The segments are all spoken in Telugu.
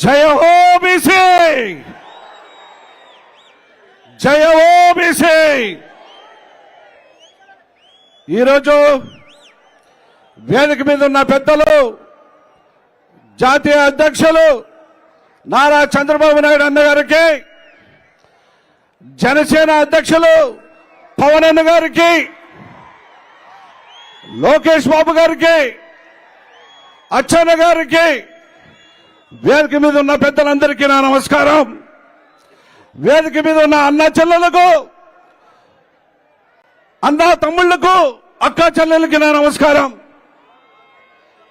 జయ హో బీసీ, జయ హో బీసీ. ఈరోజు వేదిక మీద ఉన్న పెద్దలు, జాతీయ అధ్యక్షులు నారా చంద్రబాబు నాయుడు అన్న గారికి, జనసేన అధ్యక్షులు పవన్ అన్న గారికి, లోకేష్ బాబు గారికి, అచ్చెన్న గారికి, వేదిక మీద ఉన్న పెద్దలందరికీ నా నమస్కారం. వేదిక మీద ఉన్న అన్న చెల్లెలకు, అన్న తమ్ముళ్లకు, అక్క చెల్లెలకి నా నమస్కారం.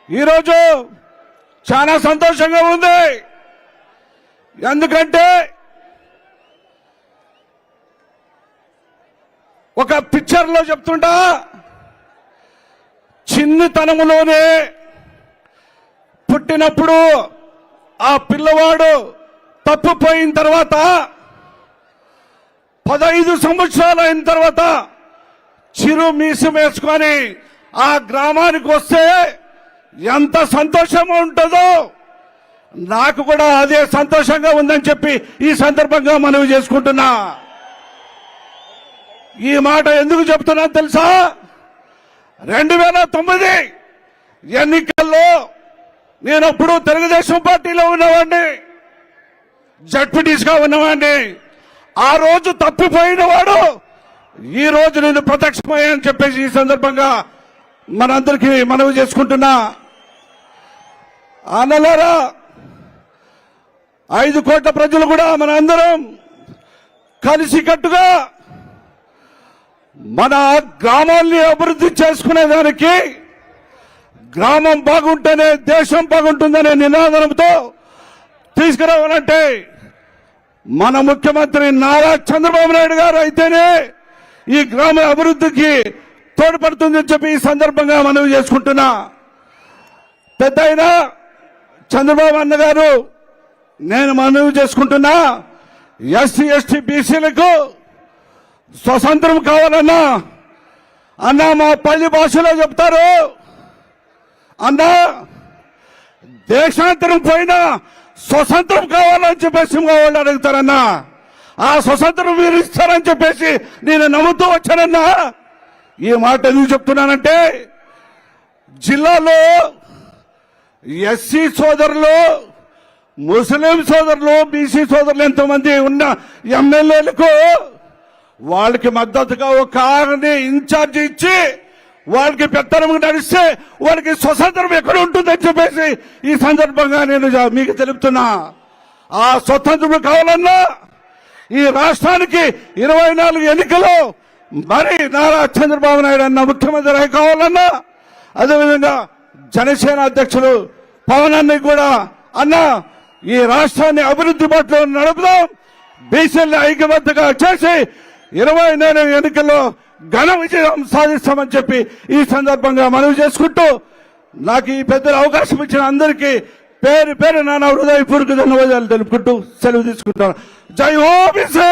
ఈరోజు చాలా సంతోషంగా ఉంది. ఎందుకంటే ఒక పిక్చర్లో చెప్తుంటా, చిన్నతనములోనే పుట్టినప్పుడు ఆ పిల్లవాడు తప్పిపోయిన తర్వాత 15 సంవత్సరాలు అయిన తర్వాత చిరు మీసం వేసుకొని ఆ గ్రామానికి వస్తే ఎంత సంతోషంగా ఉంటుందో, నాకు కూడా అదే సంతోషంగా ఉందని చెప్పి ఈ సందర్భంగా మనవి చేసుకుంటున్నా. ఈ మాట ఎందుకు చెప్తున్నా తెలుసా? 2009 ఎన్నికల్లో నేనప్పుడు తెలుగుదేశం పార్టీలో ఉన్నవాడిని, జడ్పీటీసీగా ఉన్నవాడిని. ఆ రోజు తప్పిపోయిన వాడు ఈ రోజు నేను ప్రత్యక్షమయ్యాని చెప్పేసి ఈ సందర్భంగా మనందరికీ మనవి చేసుకుంటున్నా. అన్నలారా, 5 కోట్ల ప్రజలు కూడా మనందరం కలిసికట్టుగా మన గ్రామాల్ని అభివృద్ధి చేసుకునేదానికి, గ్రామం బాగుంటేనే దేశం బాగుంటుందనే నినాదంతో తీసుకురావాలంటే మన ముఖ్యమంత్రి నారా చంద్రబాబు నాయుడు గారు అయితేనే ఈ గ్రామ అభివృద్ధికి తోడ్పడుతుందని చెప్పి ఈ సందర్భంగా మనవి చేసుకుంటున్నా. పెద్ద అయినా చంద్రబాబు అన్న గారు, నేను మనవి చేసుకుంటున్నా, ఎస్సీ ఎస్టీ బీసీలకు స్వతంత్రం కావాలన్నా, అన్నా మా పల్లి భాషలో చెప్తారు, అన్నా దేశాంతరం పోయినా స్వతంత్రం కావాలని చెప్పేసి వాళ్ళు అడుగుతారన్నా. ఆ స్వతంత్రం మీరు ఇస్తారని చెప్పేసి నేను నమ్ముతూ వచ్చానన్నా. ఈ మాట ఎందుకు చెప్తున్నానంటే, జిల్లాలో ఎస్సీ సోదరులు, ముస్లిం సోదరులు, బీసీ సోదరులు ఎంతమంది ఉన్న ఎమ్మెల్యేలకు వాళ్ళకి మద్దతుగా ఒక ఆరుని ఇన్ఛార్జి ఇచ్చి వాళ్ళకి పెత్తనం నడిస్తే వాళ్ళకి స్వతంత్రం ఎక్కడ ఉంటుందని చెప్పేసి ఈ సందర్భంగా నేను మీకు తెలుపుతున్నా. ఆ స్వతంత్రం కావాలన్నా ఈ రాష్ట్రానికి 24 ఎన్నికలు మరి నారా చంద్రబాబు నాయుడు అన్న ముఖ్యమంత్రి కావాలన్నా, అదేవిధంగా జనసేన అధ్యక్షులు పవన్ అన్న కూడా, అన్న ఈ రాష్ట్రాన్ని అభివృద్ధి బాటలో నడుపుదాం, బీసీలను ఐక్యబద్ధంగా చేసి 24 ఎన్నికల్లో ఘన విజయం సాధిస్తామని చెప్పి ఈ సందర్భంగా మనవి చేసుకుంటూ, నాకు ఈ పెద్దల అవకాశం ఇచ్చిన అందరికీ పేరు పేరు నా హృదయపూర్వక ధన్యవాదాలు తెలుపుకుంటూ సెలవు తీసుకుంటాను. జై హో బీసీ.